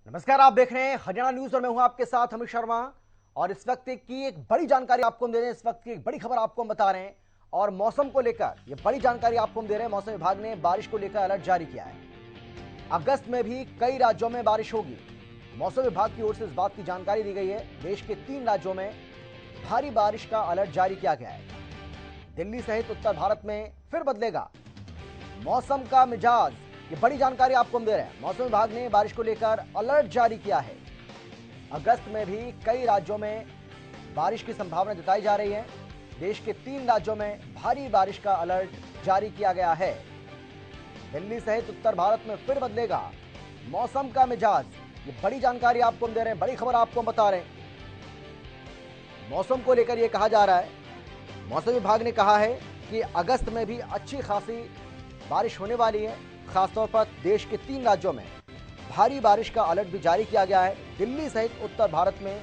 नमस्कार, आप देख रहे हैं हरियाणा न्यूज और मैं हूं आपके साथ अमित शर्मा। और इस वक्त की एक बड़ी जानकारी आपको हम दे रहे हैं। इस वक्त की एक बड़ी खबर आपको हम बता रहे हैं और मौसम को लेकर ये बड़ी जानकारी आपको हम दे रहे हैं। मौसम विभाग ने बारिश को लेकर अलर्ट जारी किया है। अगस्त में भी कई राज्यों में बारिश होगी। मौसम विभाग की ओर से इस बात की जानकारी दी गई है। देश के 3 राज्यों में भारी बारिश का अलर्ट जारी किया गया है। दिल्ली सहित उत्तर भारत में फिर बदलेगा मौसम का मिजाज। ये बड़ी जानकारी आपको हम दे रहे हैं। मौसम विभाग ने बारिश को लेकर अलर्ट जारी किया है। अगस्त में भी कई राज्यों में बारिश की संभावना जताई जा रही है। देश के 3 राज्यों में भारी बारिश का अलर्ट जारी किया गया है। दिल्ली सहित उत्तर भारत में फिर बदलेगा मौसम का मिजाज। ये बड़ी जानकारी आपको हम दे रहे हैं, बड़ी खबर आपको हम बता रहे हैं। मौसम को लेकर यह कहा जा रहा है, मौसम विभाग ने कहा है कि अगस्त में भी अच्छी खासी बारिश होने वाली है। खासतौर पर देश के 3 राज्यों में भारी बारिश का अलर्ट भी जारी किया गया है। दिल्ली सहित उत्तर भारत में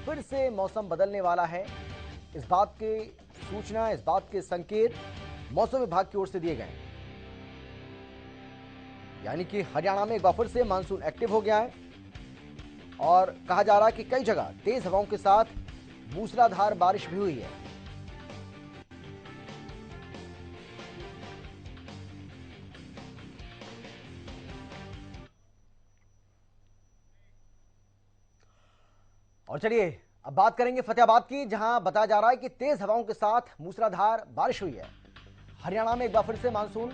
फिर से मौसम बदलने वाला है। इस बात की सूचना, इस बात के संकेत मौसम विभाग की ओर से दिए गए हैं। यानी कि हरियाणा में एक बार फिर से मानसून एक्टिव हो गया है और कहा जा रहा है कि कई जगह तेज हवाओं के साथ मूसलाधार बारिश भी हुई है। और चलिए अब बात करेंगे फतेहाबाद की, जहां बताया जा रहा है कि तेज हवाओं के साथ मूसलाधार बारिश हुई है। हरियाणा में एक बार फिर से मानसून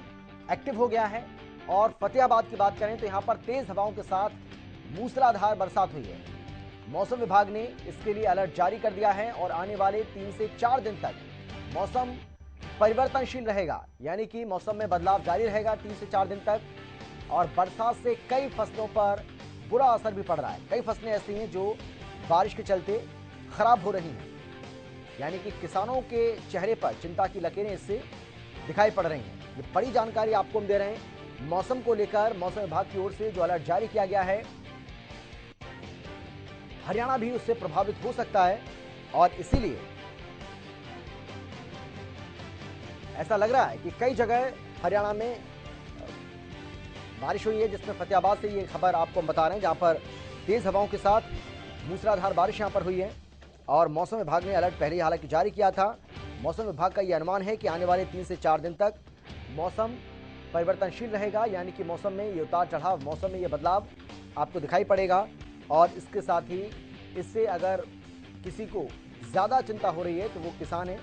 एक्टिव हो गया है और फतेहाबाद की बात करें तो यहां पर तेज हवाओं के साथ मूसलाधार बरसात हुई है। मौसम विभाग ने इसके लिए अलर्ट जारी कर दिया है और आने वाले 3 से 4 दिन तक मौसम परिवर्तनशील रहेगा। यानी कि मौसम में बदलाव जारी रहेगा 3 से 4 दिन तक। और बरसात से कई फसलों पर बुरा असर भी पड़ रहा है। कई फसलें ऐसी हैं जो बारिश के चलते खराब हो रही हैं। यानी कि किसानों के चेहरे पर चिंता की लकीरें इससे दिखाई पड़ रही हैं। ये बड़ी जानकारी आपको हम दे रहे हैं। मौसम को लेकर मौसम विभाग की ओर से जो अलर्ट जारी किया गया है, हरियाणा भी उससे प्रभावित हो सकता है। और इसीलिए ऐसा लग रहा है कि कई जगह हरियाणा में बारिश हुई है, जिसमें फतेहाबाद से ये खबर आपको हम बता रहे हैं, जहां पर तेज हवाओं के साथ मूसलाधार बारिश यहां पर हुई है। और मौसम विभाग ने अलर्ट पहले ही हालांकि जारी किया था। मौसम विभाग का यह अनुमान है कि आने वाले 3 से 4 दिन तक मौसम परिवर्तनशील रहेगा। यानी कि मौसम में ये उतार चढ़ाव, मौसम में ये बदलाव आपको दिखाई पड़ेगा। और इसके साथ ही इससे अगर किसी को ज़्यादा चिंता हो रही है तो वो किसान है,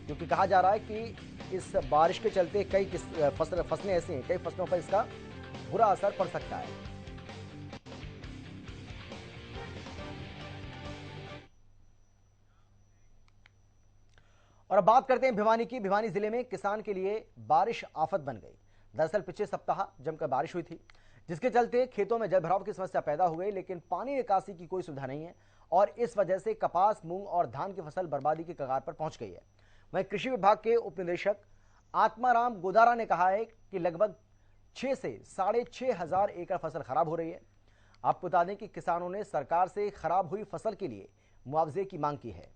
क्योंकि कहा जा रहा है कि इस बारिश के चलते कई फसलें ऐसी हैं, कई फसलों पर इसका बुरा असर पड़ सकता है। और अब बात करते हैं भिवानी की। भिवानी जिले में किसान के लिए बारिश आफत बन गई। दरअसल पिछले सप्ताह जमकर बारिश हुई थी, जिसके चलते खेतों में जलभराव की समस्या पैदा हो गई, लेकिन पानी निकासी की कोई सुविधा नहीं है और इस वजह से कपास, मूंग और धान की फसल बर्बादी की कगार पर पहुंच गई है। वहीं कृषि विभाग के उप निदेशक आत्माराम गोदारा ने कहा है कि लगभग 6 से 6,500 एकड़ फसल खराब हो रही है। आपको बता दें कि किसानों ने सरकार से खराब हुई फसल के लिए मुआवजे की मांग की है।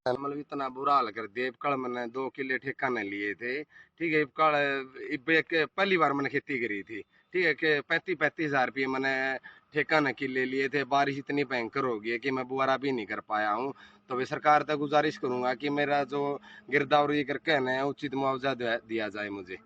मतलब इतना बुरा हाल कर दिया। इबकल मैंने 2 किले ठेका ने लिए थे। ठीक है, इबकल इब एक पहली बार मैंने खेती करी थी। ठीक है कि 35,000 रुपये मैंने ठेका ने किले लिए थे। बारिश इतनी भयंकर हो गई है कि मैं बुआरा भी नहीं कर पाया हूँ। तो भाई सरकार तक गुजारिश करूंगा कि मेरा जो गिरदावरी करके है ना, उचित मुआवजा दिया जाए मुझे।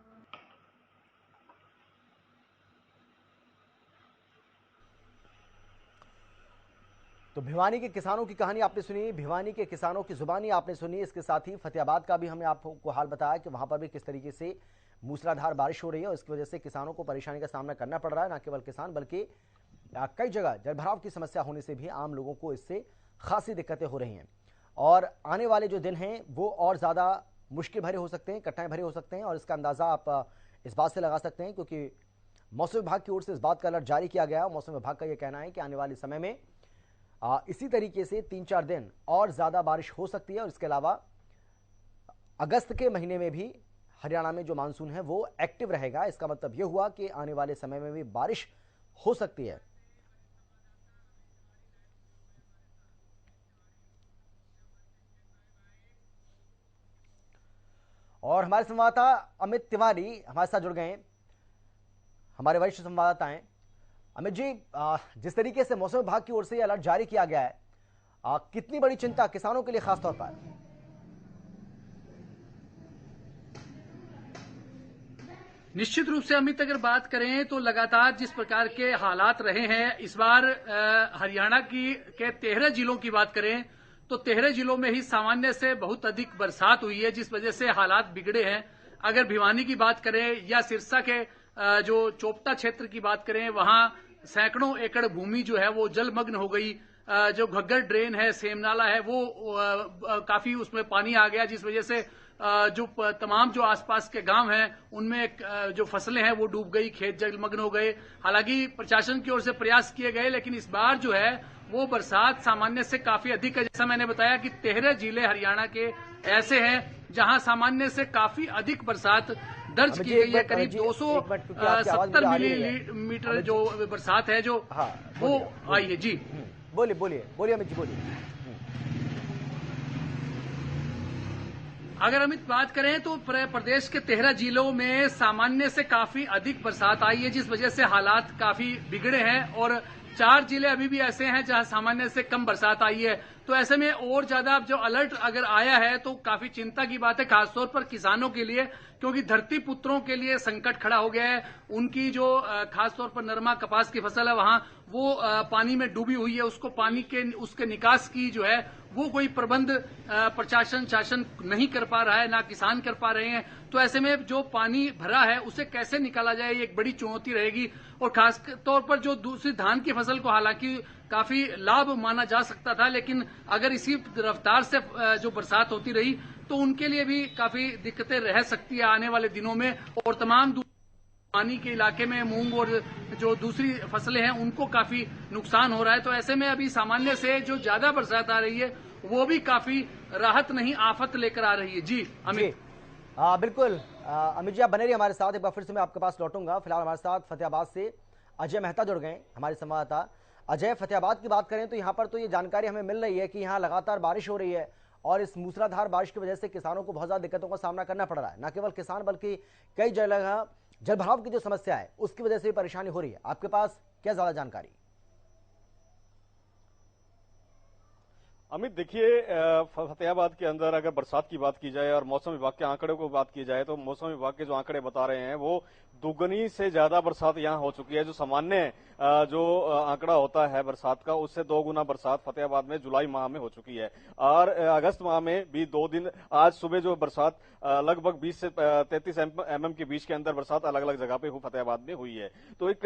तो भिवानी के किसानों की कहानी आपने सुनी, भिवानी के किसानों की जुबानी आपने सुनी। इसके साथ ही फतेहाबाद का भी हमने आपको हाल बताया कि वहां पर भी किस तरीके से मूसलाधार बारिश हो रही है और इसकी वजह से किसानों को परेशानी का सामना करना पड़ रहा है। न केवल किसान बल्कि कई जगह जलभराव की समस्या होने से भी आम लोगों को इससे खासी दिक्कतें हो रही हैं। और आने वाले जो दिन हैं वो और ज़्यादा मुश्किल भरे हो सकते हैं, कठिनाई भरे हो सकते हैं। और इसका अंदाज़ा आप इस बात से लगा सकते हैं क्योंकि मौसम विभाग की ओर से इस बात का अलर्ट जारी किया गया। मौसम विभाग का यह कहना है कि आने वाले समय में इसी तरीके से 3-4 दिन और ज़्यादा बारिश हो सकती है। और इसके अलावा अगस्त के महीने में भी हरियाणा में जो मानसून है वो एक्टिव रहेगा। इसका मतलब यह हुआ कि आने वाले समय में भी बारिश हो सकती है। और हमारे संवाददाता अमित तिवारी हमारे साथ जुड़ गए हैं, हमारे वरिष्ठ संवाददाता हैं। अमित जी, जिस तरीके से मौसम विभाग की ओर से अलर्ट जारी किया गया है, कितनी बड़ी चिंता किसानों के लिए खासतौर पर? निश्चित रूप से अमित, अगर बात करें तो लगातार जिस प्रकार के हालात रहे हैं इस बार हरियाणा के 13 जिलों की बात करें तो 13 जिलों में ही सामान्य से बहुत अधिक बरसात हुई है, जिस वजह से हालात बिगड़े हैं। अगर भिवानी की बात करें या सिरसा के जो चोपटा क्षेत्र की बात करें, वहां सैकड़ों एकड़ भूमि जो है वो जलमग्न हो गई। जो घग्गर ड्रेन है, सेमनाला है, वो काफी उसमें पानी आ गया, जिस वजह से जो तमाम जो आसपास के गांव हैं उनमें जो फसलें हैं वो डूब गई, खेत जलमग्न हो गए। हालांकि प्रशासन की ओर से प्रयास किए गए, लेकिन इस बार जो है वो बरसात सामान्य से काफी अधिक है। जैसा मैंने बताया कि 13 जिले हरियाणा के ऐसे हैं जहां सामान्य से काफी अधिक बरसात दर्ज की गई है। करीब 270 मिलीमीटर जो बरसात है जो वो आई है। जी बोलिए बोलिए बोलिए अमित जी, बोलिए। अगर अमित बात करें तो प्रदेश के 13 जिलों में सामान्य से काफी अधिक बरसात आई है, जिस वजह से हालात काफी बिगड़े हैं और 4 जिले अभी भी ऐसे हैं जहां सामान्य से कम बरसात आई है। तो ऐसे में और ज्यादा जो अलर्ट अगर आया है तो काफी चिंता की बात है, खासतौर पर किसानों के लिए, क्योंकि धरती पुत्रों के लिए संकट खड़ा हो गया है। उनकी जो खासतौर पर नरमा कपास की फसल है वहां वो पानी में डूबी हुई है। उसको पानी के उसके निकास की जो है वो कोई प्रबंध प्रशासन शासन नहीं कर पा रहा है, ना किसान कर पा रहे हैं। तो ऐसे में जो पानी भरा है उसे कैसे निकाला जाए, ये एक बड़ी चुनौती रहेगी। और खास तौर पर जो दूसरी धान की फसल को हालांकि काफी लाभ माना जा सकता था, लेकिन अगर इसी रफ्तार से जो बरसात होती रही तो उनके लिए भी काफी दिक्कतें रह सकती है आने वाले दिनों में। और तमाम पानी के इलाके में मूंग और जो दूसरी फसलें हैं उनको काफी नुकसान हो रहा है। तो ऐसे में अभी सामान्य से जो ज्यादा बरसात आ रही है वो भी काफी राहत नहीं आफत लेकर आ रही है। जी अमित। बिल्कुल अमित जी, आप बने रहिए हमारे साथ। एक बार फिर से मैं आपके पास लौटूंगा। फिलहाल हमारे साथ फतेहाबाद से अजय मेहता जुड़ गए, हमारे संवाददाता। अजय, फतेहाबाद की बात करें तो यहाँ पर तो ये जानकारी हमें मिल रही है कि यहाँ लगातार बारिश हो रही है और इस मूसलाधार बारिश की वजह से किसानों को बहुत ज्यादा दिक्कतों का सामना करना पड़ रहा है। न केवल किसान बल्कि कई जगह जलभराव की जो समस्या है उसकी वजह से भी परेशानी हो रही है। आपके पास क्या ज्यादा जानकारी? अमित, देखिए, फतेहाबाद के अंदर अगर बरसात की बात की जाए और मौसम विभाग के आंकड़ों को बात की जाए तो मौसम विभाग के जो आंकड़े बता रहे हैं वो दुगनी से ज्यादा बरसात यहाँ हो चुकी है। जो सामान्य जो आंकड़ा होता है बरसात का, उससे 2 गुना बरसात फतेहाबाद में जुलाई माह में हो चुकी है। और अगस्त माह में भी 2 दिन, आज सुबह जो बरसात लगभग 20 से 33 mm के बीच के अंदर बरसात अलग अलग जगह पे फतेहाबाद में हुई है। तो एक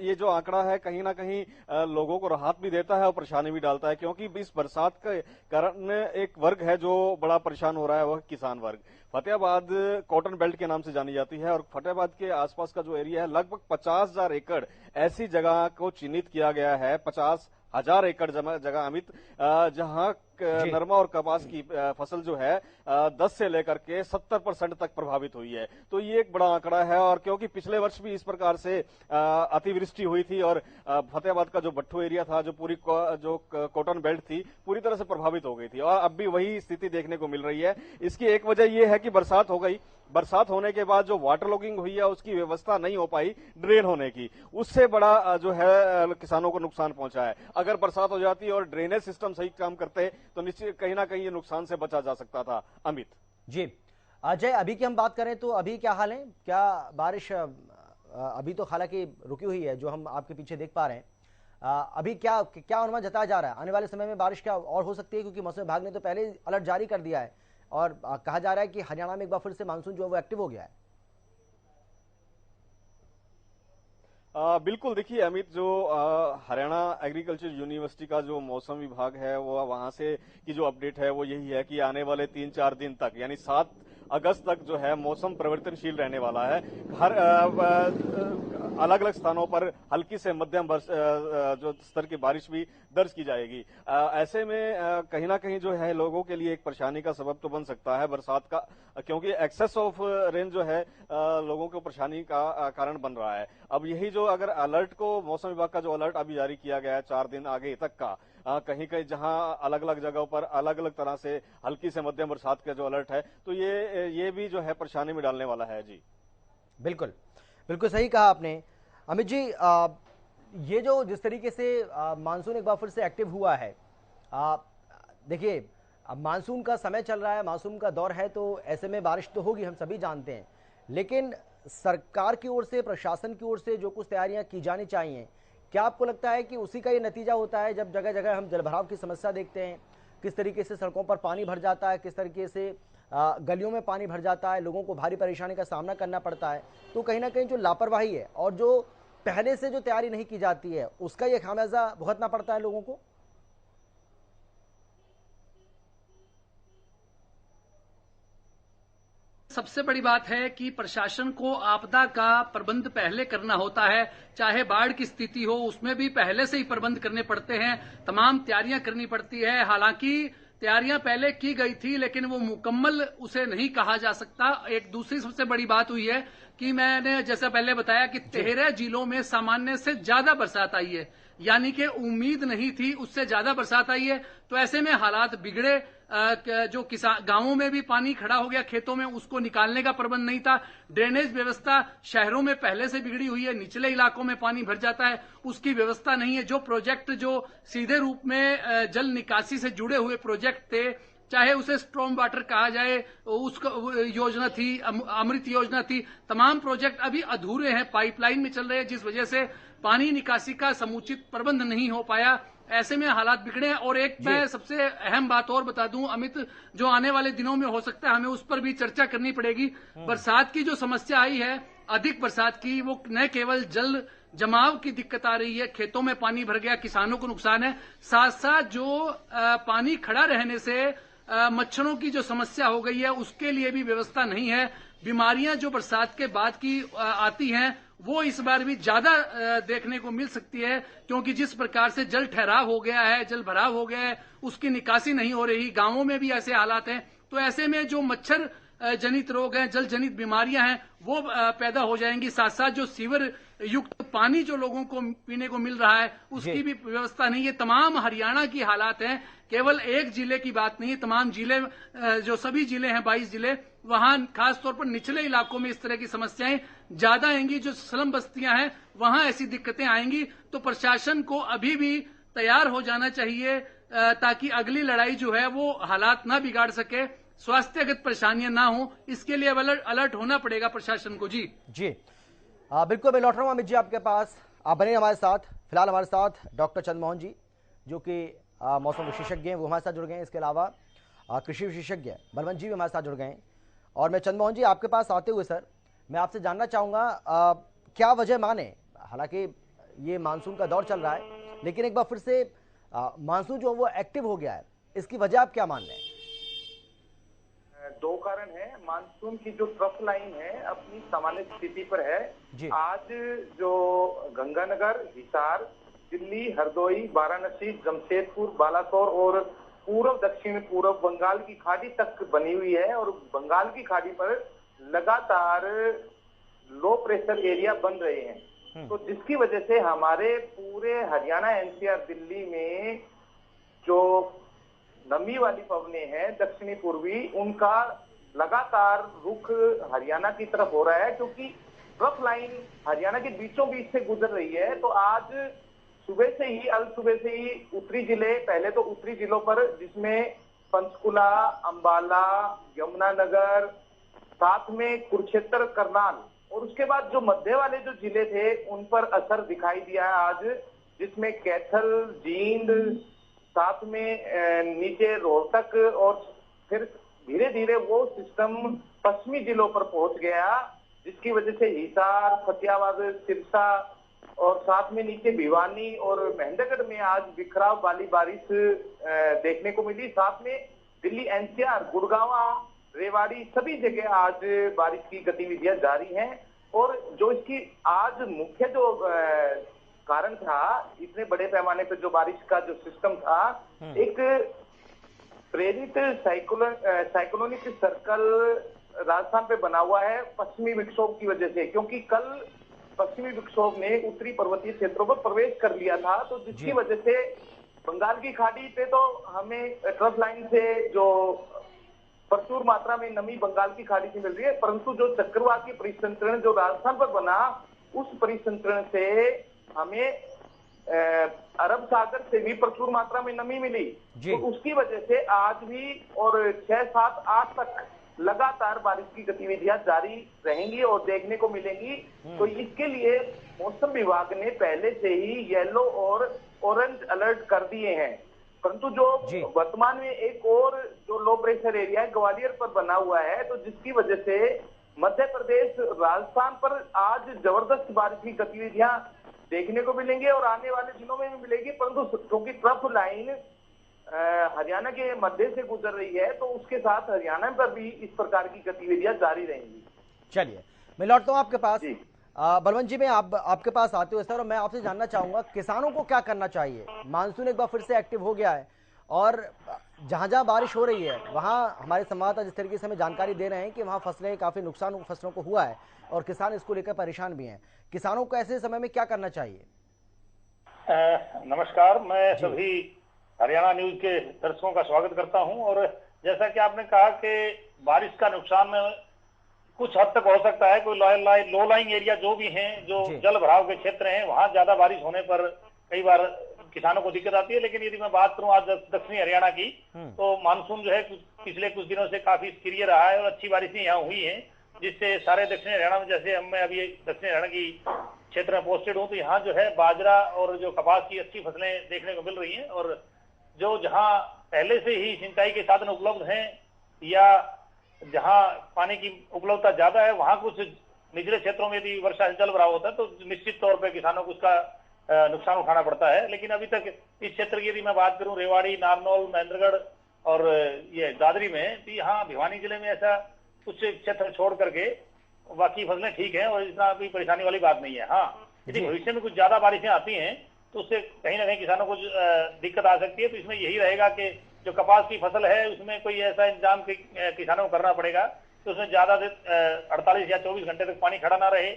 ये जो आंकड़ा है कहीं ना कहीं लोगों को राहत भी देता है और परेशानी भी डालता है, क्योंकि इस बरसात के कारण एक वर्ग है जो बड़ा परेशान हो रहा है, वह किसान वर्ग। फतेहाबाद कॉटन बेल्ट के नाम से जानी जाती है और फतेहाबाद के आसपास का जो एरिया है लगभग 50,000 एकड़ ऐसी जगह को चिन्हित किया गया है। 50,000 एकड़ जगह अमित, जहां नरमा और कपास की फसल जो है 10 से लेकर के 70% तक प्रभावित हुई है। तो ये एक बड़ा आंकड़ा है। और क्योंकि पिछले वर्ष भी इस प्रकार से अतिवृष्टि हुई थी और फतेहाबाद का जो भट्ठू एरिया था, जो पूरी जो कॉटन बेल्ट थी, पूरी तरह से प्रभावित हो गई थी और अब भी वही स्थिति देखने को मिल रही है। इसकी एक वजह यह है कि बरसात हो गई, बरसात होने के बाद जो वाटर लॉगिंग हुई है उसकी व्यवस्था नहीं हो पाई ड्रेन होने की, उससे बड़ा जो है किसानों को नुकसान पहुंचा है। अगर बरसात हो जाती और ड्रेनेज सिस्टम सही काम करते तो निश्चित कहीं ना कहीं ये नुकसान से बचा जा सकता था। अमित जी। अजय, अभी की हम बात करें तो अभी क्या हाल है? क्या बारिश अभी तो हालांकि रुकी हुई है जो हम आपके पीछे देख पा रहे हैं, अभी क्या क्या अनुमान जताया जा रहा है? आने वाले समय में बारिश क्या और हो सकती है? क्योंकि मौसम विभाग ने तो पहले अलर्ट जारी कर दिया है और कहा जा रहा है कि हरियाणा में एक बार फिर से मानसून जो है वो एक्टिव हो गया है। बिल्कुल, देखिए अमित, जो हरियाणा एग्रीकल्चर यूनिवर्सिटी का जो मौसम विभाग है वो वहां से की जो अपडेट है वो यही है कि आने वाले 3-4 दिन तक यानी 7 अगस्त तक जो है मौसम परिवर्तनशील रहने वाला है। हर अलग अलग स्थानों पर हल्की से मध्यम जो स्तर की बारिश भी दर्ज की जाएगी। ऐसे में कहीं ना कहीं जो है लोगों के लिए एक परेशानी का सबब तो बन सकता है बरसात का, क्योंकि एक्सेस ऑफ रेन जो है लोगों को परेशानी का कारण बन रहा है। अब यही जो अगर अलर्ट को, मौसम विभाग का जो अलर्ट अभी जारी किया गया है 4 दिन आगे तक का, कहीं कहीं जहां अलग अलग जगहों पर अलग अलग तरह से हल्की से मध्यम बरसात का जो अलर्ट है, तो ये भी जो है परेशानी में डालने वाला है। जी बिल्कुल, बिल्कुल सही कहा आपने। अमित जी, ये जो जिस तरीके से मानसून एक बार फिर से एक्टिव हुआ है, देखिए अब मानसून का समय चल रहा है, मानसून का दौर है, तो ऐसे में बारिश तो होगी, हम सभी जानते हैं। लेकिन सरकार की ओर से, प्रशासन की ओर से जो कुछ तैयारियां की जानी चाहिए, क्या आपको लगता है कि उसी का ये नतीजा होता है जब जगह जगह हम जलभराव की समस्या देखते हैं, किस तरीके से सड़कों पर पानी भर जाता है, किस तरीके से गलियों में पानी भर जाता है, लोगों को भारी परेशानी का सामना करना पड़ता है। तो कहीं ना कहीं जो लापरवाही है और जो पहले से जो तैयारी नहीं की जाती है, उसका ये खामियाजा भुगतना पड़ता है लोगों को। सबसे बड़ी बात है कि प्रशासन को आपदा का प्रबंध पहले करना होता है। चाहे बाढ़ की स्थिति हो, उसमें भी पहले से ही प्रबंध करने पड़ते हैं, तमाम तैयारियां करनी पड़ती है। हालांकि तैयारियां पहले की गई थी, लेकिन वो मुकम्मल उसे नहीं कहा जा सकता। एक दूसरी सबसे बड़ी बात हुई है कि मैंने जैसा पहले बताया कि 13 जिलों में सामान्य से ज्यादा बरसात आई है, यानी कि उम्मीद नहीं थी, उससे ज्यादा बरसात आई है। तो ऐसे में हालात बिगड़े। जो किसान गांवों में भी पानी खड़ा हो गया, खेतों में उसको निकालने का प्रबंध नहीं था। ड्रेनेज व्यवस्था शहरों में पहले से बिगड़ी हुई है, निचले इलाकों में पानी भर जाता है, उसकी व्यवस्था नहीं है। जो प्रोजेक्ट जो सीधे रूप में जल निकासी से जुड़े हुए प्रोजेक्ट थे, चाहे उसे स्ट्रॉम वाटर कहा जाए, उसको योजना थी, अमृत योजना थी, तमाम प्रोजेक्ट अभी अधूरे हैं, पाइपलाइन में चल रहे हैं, जिस वजह से पानी निकासी का समुचित प्रबंध नहीं हो पाया। ऐसे में हालात बिगड़े हैं। और एक मैं सबसे अहम बात और बता दूं अमित, जो आने वाले दिनों में हो सकता है हमें उस पर भी चर्चा करनी पड़ेगी। बरसात की जो समस्या आई है, अधिक बरसात की, वो न केवल जल जमाव की दिक्कत आ रही है, खेतों में पानी भर गया, किसानों को नुकसान है, साथ साथ जो पानी खड़ा रहने से मच्छरों की जो समस्या हो गई है, उसके लिए भी व्यवस्था नहीं है। बीमारियां जो बरसात के बाद की आती हैं, वो इस बार भी ज्यादा देखने को मिल सकती है, क्योंकि जिस प्रकार से जल ठहराव हो गया है, जल भराव हो गया है, उसकी निकासी नहीं हो रही। गांवों में भी ऐसे हालात हैं। तो ऐसे में जो मच्छर जनित रोग हैं, जल जनित बीमारियां हैं, वो पैदा हो जाएंगी। साथ साथ जो सीवर युक्त पानी जो लोगों को पीने को मिल रहा है, उसकी भी व्यवस्था नहीं है। तमाम हरियाणा की हालात हैं, केवल एक जिले की बात नहीं है, तमाम जिले, जो सभी जिले हैं 22 जिले, वहां खासतौर पर निचले इलाकों में इस तरह की समस्याएं ज्यादा आएंगी। जो स्लम बस्तियां हैं, वहां ऐसी दिक्कतें आएंगी। तो प्रशासन को अभी भी तैयार हो जाना चाहिए, ताकि अगली लड़ाई जो है वो हालात ना बिगाड़ सके, स्वास्थ्यगत परेशानियां ना हो। इसके लिए अलर्ट होना पड़ेगा प्रशासन को। जी बिल्कुल, मैं लौट रहा हूं अमित जी आपके पास। आप बने हमारे साथ। फिलहाल हमारे साथ डॉक्टर चंद्रमोहन जी, जो कि मौसम विशेषज्ञ हैं, वो हमारे साथ जुड़ गए हैं। इसके अलावा कृषि विशेषज्ञ बलवंत जी भी हमारे साथ जुड़ गए हैं। और मैं चंद्रमोहन जी आपके पास आते हुए सर, मैं आपसे जानना चाहूँगा, क्या वजह माने, हालांकि ये मानसून का दौर चल रहा है, लेकिन एक बार फिर से मानसून जो वो एक्टिव हो गया है, इसकी वजह आप क्या मान रहे हैं? दो कारण है। मानसून की जो ट्रफ लाइन है अपनी सामान्य स्थिति पर है। आज जो गंगानगर, हिसार, दिल्ली, हरदोई, वाराणसी, जमशेदपुर, बालासोर और पूर्व दक्षिण पूर्व बंगाल की खाड़ी तक बनी हुई है, और बंगाल की खाड़ी पर लगातार लो प्रेशर एरिया बन रहे हैं। तो जिसकी वजह से हमारे पूरे हरियाणा, एनसीआर, दिल्ली में जो नमी वाली पवनें हैं दक्षिणी पूर्वी, उनका लगातार रुख हरियाणा की तरफ हो रहा है, क्योंकि ट्रफ लाइन हरियाणा के बीचों बीच से गुजर रही है। तो आज सुबह से ही, अल सुबह से ही उत्तरी जिले, पहले तो उत्तरी जिलों पर, जिसमें पंचकुला, अंबाला, यमुनानगर, साथ में कुरुक्षेत्र, करनाल, और उसके बाद जो मध्य वाले जो जिले थे उन पर असर दिखाई दिया है आज, जिसमें कैथल, जींद, साथ में नीचे रोहतक, और फिर धीरे धीरे वो सिस्टम पश्चिमी जिलों पर पहुंच गया, जिसकी वजह से हिसार, फतेहाबाद, सिरसा और साथ में नीचे भिवानी और महेंद्रगढ़ में आज बिखराव वाली बारिश देखने को मिली। साथ में दिल्ली एनसीआर, गुड़गांव, रेवाड़ी, सभी जगह आज बारिश की गतिविधियां जारी हैं। और जो इसकी आज मुख्य जो कारण था, इतने बड़े पैमाने पर जो बारिश का जो सिस्टम था, एक प्रेरित साइक्लोनिक सर्कल राजस्थान पे बना हुआ है पश्चिमी विक्षोभ की वजह से, क्योंकि कल पश्चिमी विक्षोभ ने उत्तरी पर्वतीय क्षेत्रों पर प्रवेश कर लिया था। तो जिसकी वजह से बंगाल की खाड़ी पे तो हमें ट्रफ लाइन से जो प्रचुर मात्रा में नमी बंगाल की खाड़ी से मिल रही है, परंतु जो चक्रवाती परिसंचरण जो राजस्थान पर बना, उस परिसंचरण से हमें अरब सागर से भी प्रचुर मात्रा में नमी मिली। तो उसकी वजह से आज भी और 6, 7, 8 तक लगातार बारिश की गतिविधियां जारी रहेंगी और देखने को मिलेंगी। तो इसके लिए मौसम विभाग ने पहले से ही येलो और ऑरेंज अलर्ट कर दिए हैं। परंतु जो वर्तमान में एक और जो लो प्रेशर एरिया है ग्वालियर पर बना हुआ है, तो जिसकी वजह से मध्य प्रदेश राजस्थान पर आज जबरदस्त बारिश की गतिविधियां देखने को मिलेंगे और आने वाले दिनों में भी मिलेगी। परंतु क्योंकि ट्रफ लाइन हरियाणा के मध्य से गुजर रही है, तो उसके साथ हरियाणा पर भी इस प्रकार की गतिविधियां जारी रहेंगी। चलिए, मैं लौटता हूं आपके पास। बलवंत जी, मैं आपके पास आते हुए सर, और मैं आपसे जानना चाहूंगा किसानों को क्या करना चाहिए। मानसून एक बार फिर से एक्टिव हो गया है और जहां जहां बारिश हो रही है वहां हमारे संवाददाता जिस तरीके से हमें जानकारी दे रहे हैं कि वहां फसलें, काफी नुकसान फसलों को हुआ है और किसान इसको लेकर परेशान भी हैं। किसानों को ऐसे समय में क्या करना चाहिए? नमस्कार, मैं सभी हरियाणा न्यूज के दर्शकों का स्वागत करता हूं। और जैसा कि आपने कहा कि बारिश का नुकसान कुछ हद तक हो सकता है, कोई लो लाइंग एरिया जो भी हैं, जो जल भराव के क्षेत्र हैं, वहां ज्यादा बारिश होने पर कई बार किसानों को दिक्कत आती है। लेकिन यदि मैं बात करूं आज दक्षिणी हरियाणा की, तो मानसून जो है पिछले कुछ दिनों से काफी सक्रिय रहा है और अच्छी बारिशें यहाँ हुई हैं, जिससे सारे दक्षिणी हरियाणा में, जैसे मैं अभी दक्षिणी हरियाणा की क्षेत्र में पोस्टेड हूँ, तो यहाँ जो है बाजरा और जो कपास की अच्छी फसलें देखने को मिल रही हैं। और जो जहाँ पहले से ही सिंचाई के साधन उपलब्ध हैं या जहाँ पानी की उपलब्धता ज्यादा है, वहाँ कुछ निचले क्षेत्रों में यदि वर्षा से जल भराव होता है तो निश्चित तौर पर किसानों को उसका नुकसान उठाना पड़ता है। लेकिन अभी तक इस क्षेत्र की यदि मैं बात करूं, रेवाड़ी, नारनौल, महेंद्रगढ़ और ये दादरी में, तो यहाँ भिवानी जिले में ऐसा कुछ क्षेत्र छोड़ करके बाकी फसलें ठीक हैं और इतना भी परेशानी वाली बात नहीं है। हाँ, यदि भविष्य में कुछ ज्यादा बारिशें आती हैं तो उससे कहीं ना कहीं किसानों को दिक्कत आ सकती है। तो इसमें यही रहेगा कि जो कपास की फसल है उसमें कोई ऐसा इंतजाम किसानों को करना पड़ेगा तो उसमें ज्यादा 48 या 24 घंटे तक पानी खड़ा ना रहे।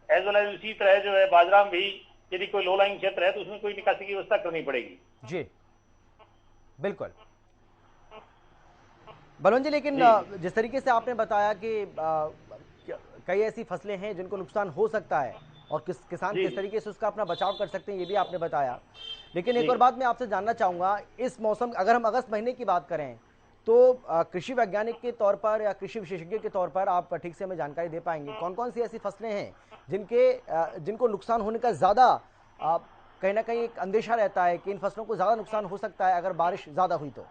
एज वेल एज इसी तरह जो है बाजरा में भी यदि कोई लो लाइंग क्षेत्र है तो उसमें कोई निकासी की व्यवस्था करनी पड़ेगी। जी बिल्कुल बलवंत जी, लेकिन जिस तरीके से आपने बताया कि कई ऐसी फसलें हैं जिनको नुकसान हो सकता है और किसान किस तरीके से उसका अपना बचाव कर सकते हैं, ये भी आपने बताया। लेकिन एक और बात मैं आपसे जानना चाहूंगा, इस मौसम, अगर हम अगस्त महीने की बात करें तो कृषि वैज्ञानिक के तौर पर या कृषि विशेषज्ञ के तौर पर आप ठीक से हमें जानकारी दे पाएंगे कौन कौन सी ऐसी फसलें हैं जिनको नुकसान होने का ज्यादा कहीं ना कहीं एक अंदेशा रहता है कि इन फसलों को ज्यादा नुकसान हो सकता है अगर बारिश ज्यादा हुई तो?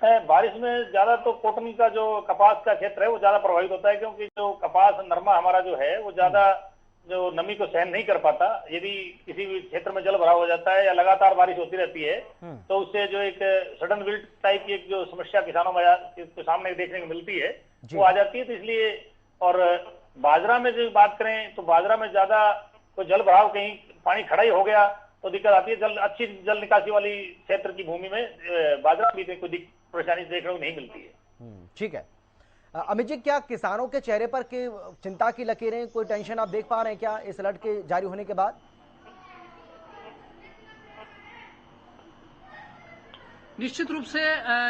बारिश में ज्यादा तो कॉटन का जो कपास का क्षेत्र है वो ज्यादा प्रभावित होता है, क्योंकि जो कपास नरमा हमारा जो है वो ज्यादा जो नमी को सहन नहीं कर पाता। यदि किसी भी क्षेत्र में जल भराव हो जाता है या लगातार बारिश होती रहती है तो उससे जो एक सडन विल्ट टाइप की एक जो समस्या किसानों के सामने देखने को मिलती है वो आ जाती है। तो इसलिए, और बाजरा में जो बात करें तो बाजरा में ज्यादा कोई जल भराव, कहीं पानी खड़ा ही हो गया तो दिक्कत आती है। अच्छी जल निकासी वाली क्षेत्र की भूमि में बाजरा भी कोई परेशानी देखने को नहीं मिलती है। ठीक है अमित जी, क्या किसानों के चेहरे पर के चिंता की लकीरें, कोई टेंशन आप देख पा रहे हैं क्या इस अलर्ट के जारी होने के बाद? निश्चित रूप से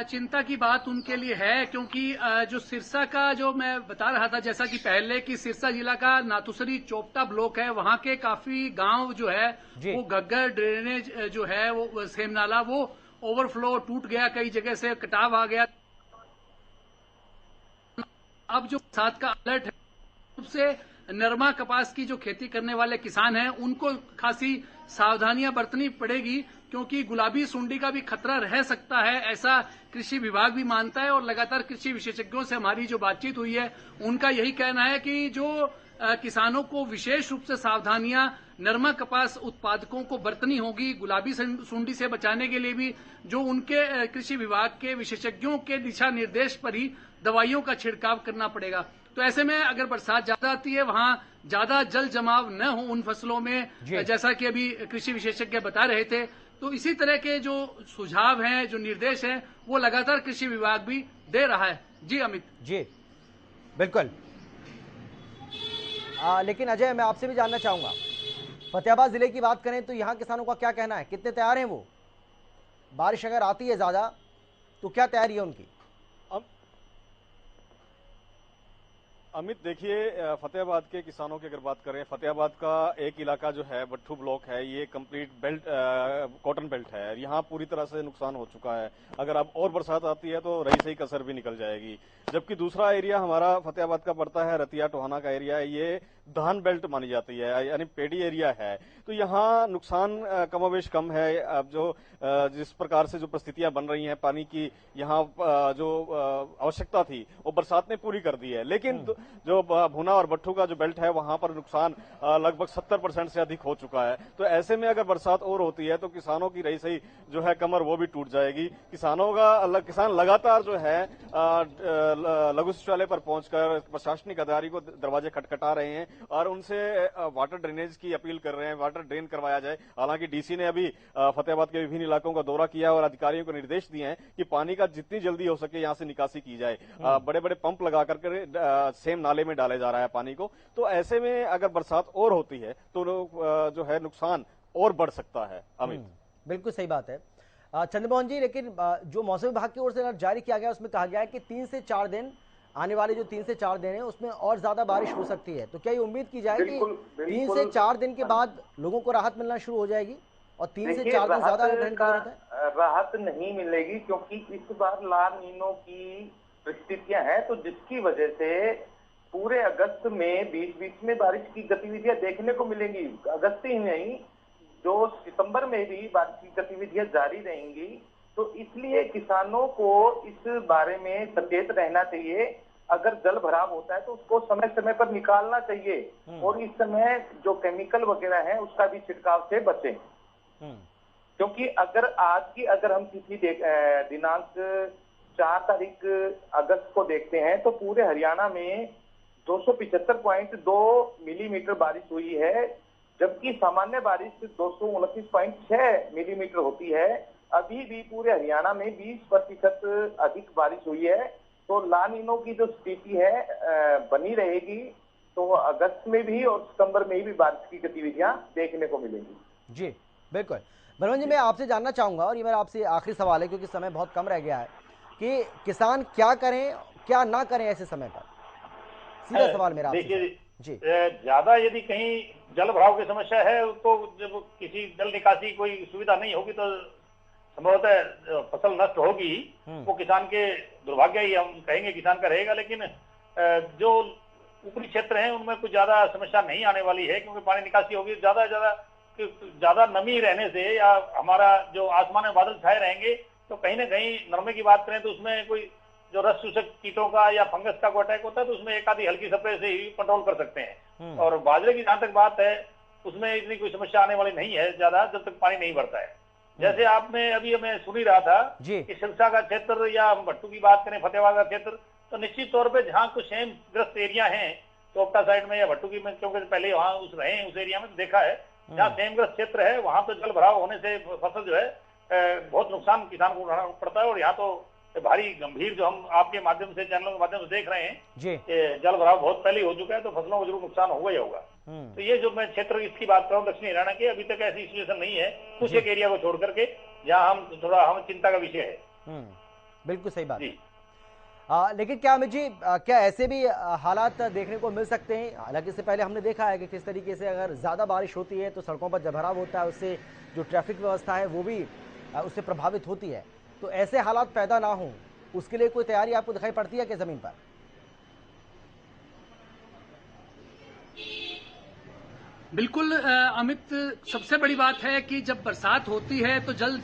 चिंता की बात उनके लिए है, क्योंकि जो सिरसा का जो मैं बता रहा था, जैसा कि पहले कि सिरसा जिला का नाथुसरी चोपटा ब्लॉक है, वहां के काफी गांव जो है वो घग्गर ड्रेनेज जो है वो सेम नाला वो ओवरफ्लो टूट गया, कई जगह से कटाव आ गया। अब जो बरसात का अलर्ट है उससे नरमा कपास की जो खेती करने वाले किसान हैं उनको खासी सावधानियां बरतनी पड़ेगी, क्योंकि गुलाबी सुंडी का भी खतरा रह सकता है, ऐसा कृषि विभाग भी मानता है। और लगातार कृषि विशेषज्ञों से हमारी जो बातचीत हुई है उनका यही कहना है कि जो किसानों को विशेष रूप से सावधानियां नरमा कपास उत्पादकों को बरतनी होगी। गुलाबी सुंडी से बचाने के लिए भी जो उनके कृषि विभाग के विशेषज्ञों के दिशा निर्देश पर ही दवाइयों का छिड़काव करना पड़ेगा। तो ऐसे में अगर बरसात ज्यादा आती है, वहां ज्यादा जल जमाव न हो उन फसलों में, जैसा कि अभी कृषि विशेषज्ञ बता रहे थे, तो इसी तरह के जो सुझाव हैं, जो निर्देश हैं, वो लगातार कृषि विभाग भी दे रहा है। जी अमित जी बिल्कुल। लेकिन अजय, मैं आपसे भी जानना चाहूंगा, फतेहाबाद जिले की बात करें तो यहाँ किसानों का क्या कहना है, कितने तैयार हैं वो? बारिश अगर आती है ज्यादा तो क्या तैयारी है उनकी? अमित, देखिए, फतेहाबाद के किसानों की अगर बात करें, फतेहाबाद का एक इलाका जो है भट्ठू ब्लॉक है, ये कंप्लीट बेल्ट कॉटन बेल्ट है। यहाँ पूरी तरह से नुकसान हो चुका है। अगर अब और बरसात आती है तो रही सही कसर भी निकल जाएगी। जबकि दूसरा एरिया हमारा फतेहाबाद का पड़ता है रतिया टोहाना का एरिया है, ये धान बेल्ट मानी जाती है, यानी पेडी एरिया है। तो यहाँ नुकसान कमोवेश कम है। अब जो जिस प्रकार से जो परिस्थितियां बन रही हैं पानी की, यहाँ जो आवश्यकता थी वो बरसात ने पूरी कर दी है। लेकिन जो भुना और भट्ठू का जो बेल्ट है वहां पर नुकसान लगभग 70% से अधिक हो चुका है। तो ऐसे में अगर बरसात और होती है तो किसानों की रही सही जो है कमर वो भी टूट जाएगी। किसान लगातार जो है लघु सचिवालय पर पहुंचकर प्रशासनिक अधिकारी को दरवाजे खटखटा रहे हैं और उनसे वाटर ड्रेनेज की अपील कर रहे हैं, वाटर ड्रेन करवाया जाए। हालांकि डीसी ने अभी फतेहाबाद के विभिन्न इलाकों का दौरा किया और अधिकारियों को निर्देश दिए हैं कि पानी का जितनी जल्दी हो सके यहां से निकासी की जाए। बड़े बड़े पंप लगा करके सेम नाले में डाले जा रहा है पानी को। तो ऐसे में अगर बरसात और होती है तो जो है नुकसान और बढ़ सकता है। अमित, बिल्कुल सही बात है चंद्रमोहन जी। लेकिन जो मौसम विभाग की ओर से जारी किया गया उसमें कहा गया है कि 3 से 4 दिन, आने वाले जो 3 से 4 दिन है उसमें और ज्यादा बारिश हो सकती है। तो क्या ये उम्मीद की जाए कि 3 से 4 दिन के बाद लोगों को राहत मिलना शुरू हो जाएगी और 3 से 4 दिन ज्यादा ठंड की जरूरत है? राहत नहीं मिलेगी क्योंकि इस बार ला नीनो की परिस्थितियां हैं, तो जिसकी वजह से पूरे अगस्त में बीच बीच में बारिश की गतिविधियां देखने को मिलेंगी। अगस्त ही नहीं, जो सितंबर में भी बारिश की गतिविधियां जारी रहेंगी। तो इसलिए किसानों को इस बारे में सचेत रहना चाहिए। अगर जल भराव होता है तो उसको समय समय पर निकालना चाहिए और इस समय जो केमिकल वगैरह है उसका भी छिड़काव से बचें। क्योंकि अगर हम तिथि दिनांक 4 तारीख अगस्त को देखते हैं तो पूरे हरियाणा में 275.2 मिलीमीटर बारिश हुई है, जबकि सामान्य बारिश 229.6 मिलीमीटर होती है। अभी भी पूरे हरियाणा में 20% अधिक बारिश हुई है। तो ला नीनो की जो स्थिति है बनी रहेगी, तो अगस्त में भी और सितंबर में भी बारिश की गतिविधियां देखने को मिलेंगी। जी बिल्कुल। बलवंत जी, मैं आपसे जानना चाहूंगा और ये मेरा आपसे आखिरी सवाल है क्योंकि समय बहुत कम रह गया है, कि किसान क्या करें क्या ना करें ऐसे समय पर? सीधा सवाल मेरा आपसे। देखिए जी, ज्यादा यदि कहीं जल भराव की समस्या है तो जब किसी जल निकासी कोई सुविधा नहीं होगी तो संभवतः फसल नष्ट होगी। वो किसान के दुर्भाग्य ही हम कहेंगे, किसान का रहेगा। लेकिन जो ऊपरी क्षेत्र हैं उनमें कुछ ज्यादा समस्या नहीं आने वाली है, क्योंकि पानी निकासी होगी। ज्यादा नमी रहने से या हमारा जो आसमान में बादल छाए रहेंगे तो कहीं ना कहीं नरमे की बात करें तो उसमें कोई जो रस चूसक कीटों का या फंगस का कोई अटैक होता है तो उसमें एक आधी हल्की स्प्रे से ही कंट्रोल कर सकते हैं। और बाजरे की जहां तक बात है उसमें इतनी कोई समस्या आने वाली नहीं है ज्यादा, जब तक पानी नहीं बढ़ता है। जैसे आपने अभी मैं सुन ही रहा था कि सिरसा का क्षेत्र या भट्टू की बात करें फतेहाबाद का क्षेत्र, तो निश्चित तौर पर जहाँ कुछ सेम ग्रस्त एरिया है टोपटा साइड में या भट्टू की में, क्योंकि पहले वहाँ उस एरिया में देखा है, जहाँ सेम ग्रस्त क्षेत्र है वहां तो जल भराव होने से फसल जो है बहुत नुकसान किसान को उठाना पड़ता है। और यहाँ तो भारी गंभीर जो हम आपके माध्यम से, चैनलों के माध्यम से देख रहे हैं कि जल भराव बहुत पहले हो चुका है, तो फसलों को जरूर नुकसान होगा ही होगा। तो ये जो मैं क्षेत्र इसकी बात कर रहा हूँ दक्षिणी हरियाणा के, अभी तक ऐसी सिचुएशन नहीं है कुछ एक एरिया को छोड़ करके जहाँ हम चिंता का विषय है। बिल्कुल सही बात। लेकिन क्या अमित जी, क्या ऐसे भी हालात देखने को मिल सकते हैं? हालांकि इससे पहले हमने देखा है कि किस तरीके से अगर ज्यादा बारिश होती है तो सड़कों पर जलभराव होता है, उससे जो ट्रैफिक व्यवस्था है वो भी उससे प्रभावित होती है। तो ऐसे हालात पैदा ना हो उसके लिए कोई तैयारी आपको दिखाई पड़ती है क्या जमीन पर? बिल्कुल अमित, सबसे बड़ी बात है कि जब बरसात होती है तो जल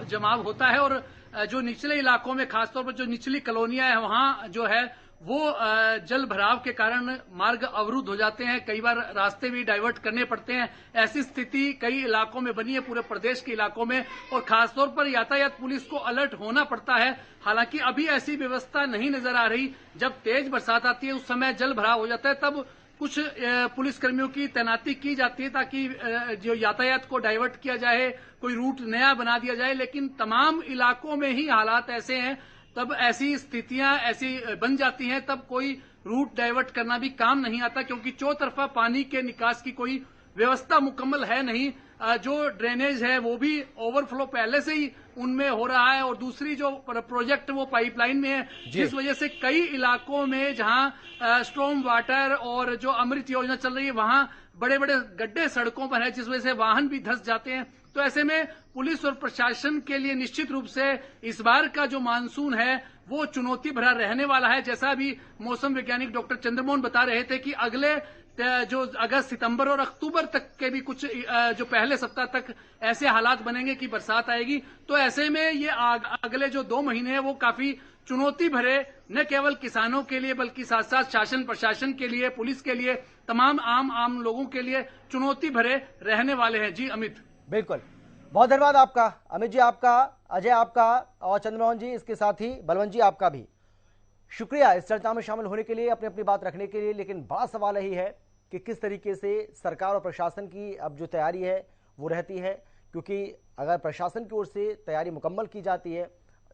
जमाव होता है और जो निचले इलाकों में, खासतौर पर जो निचली कॉलोनियां हैं वहां जो है वो जल भराव के कारण मार्ग अवरुद्ध हो जाते हैं, कई बार रास्ते भी डाइवर्ट करने पड़ते हैं। ऐसी स्थिति कई इलाकों में बनी है, पूरे प्रदेश के इलाकों में, और खासतौर पर यातायात पुलिस को अलर्ट होना पड़ता है। हालांकि अभी ऐसी व्यवस्था नहीं नजर आ रही। जब तेज बरसात आती है उस समय जल भराव हो जाता है, तब कुछ पुलिसकर्मियों की तैनाती की जाती है ताकि जो यातायात को डाइवर्ट किया जाए, कोई रूट नया बना दिया जाए। लेकिन तमाम इलाकों में ही हालात ऐसे हैं, तब ऐसी स्थितियां ऐसी बन जाती हैं, तब कोई रूट डाइवर्ट करना भी काम नहीं आता, क्योंकि चौतरफा पानी के निकास की कोई व्यवस्था मुकम्मल है नहीं। जो ड्रेनेज है वो भी ओवरफ्लो पहले से ही उनमें हो रहा है, और दूसरी जो प्रोजेक्ट वो पाइपलाइन में है, जिस वजह से कई इलाकों में जहां स्ट्रॉम वाटर और जो अमृत योजना चल रही है वहां बड़े बड़े गड्ढे सड़कों पर है, जिस वजह से वाहन भी धंस जाते हैं। तो ऐसे में पुलिस और प्रशासन के लिए निश्चित रूप से इस बार का जो मानसून है वो चुनौती भरा रहने वाला है। जैसा अभी मौसम वैज्ञानिक डॉक्टर चंद्रमोहन बता रहे थे कि अगले जो अगस्त, सितंबर और अक्टूबर तक के भी कुछ जो पहले सप्ताह तक ऐसे हालात बनेंगे कि बरसात आएगी। तो ऐसे में ये अगले जो 2 महीने हैं वो काफी चुनौती भरे, न केवल किसानों के लिए बल्कि साथ साथ शासन प्रशासन के लिए, पुलिस के लिए, तमाम आम लोगों के लिए चुनौती भरे रहने वाले हैं। जी अमित। बिल्कुल, बहुत धन्यवाद आपका अमित जी, आपका, अजय आपका, और चंद्रमोहन जी, इसके साथ ही बलवंत जी आपका भी शुक्रिया इस चर्चा में शामिल होने के लिए, अपनी अपनी बात रखने के लिए। लेकिन बड़ा सवाल यही है कि किस तरीके से सरकार और प्रशासन की अब जो तैयारी है वो रहती है, क्योंकि अगर प्रशासन की ओर से तैयारी मुकम्मल की जाती है,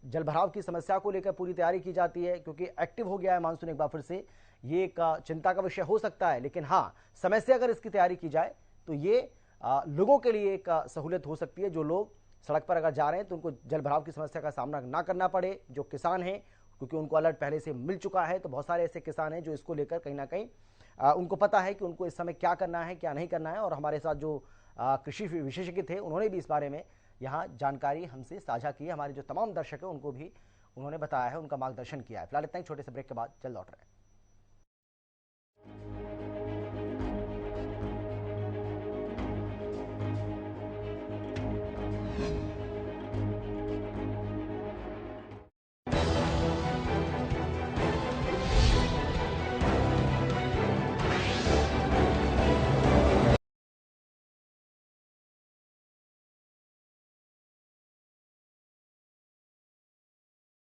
जलभराव की समस्या को लेकर पूरी तैयारी की जाती है, क्योंकि एक्टिव हो गया है मानसून एक बार फिर से, ये एक चिंता का विषय हो सकता है। लेकिन हाँ, समय से अगर इसकी तैयारी की जाए तो ये लोगों के लिए एक सहूलियत हो सकती है। जो लोग सड़क पर अगर जा रहे हैं तो उनको जलभराव की समस्या का सामना ना करना पड़े। जो किसान हैं, क्योंकि उनको अलर्ट पहले से मिल चुका है, तो बहुत सारे ऐसे किसान हैं जो इसको लेकर कहीं ना कहीं उनको पता है कि उनको इस समय क्या करना है, क्या नहीं करना है। और हमारे साथ जो कृषि विशेषज्ञ थे उन्होंने भी इस बारे में यहाँ जानकारी हमसे साझा की है। हमारे जो तमाम दर्शक हैं उनको भी उन्होंने बताया है, उनका मार्गदर्शन किया है। फिलहाल इतना ही, छोटे से ब्रेक के बाद जल्द लौट रहे हैं।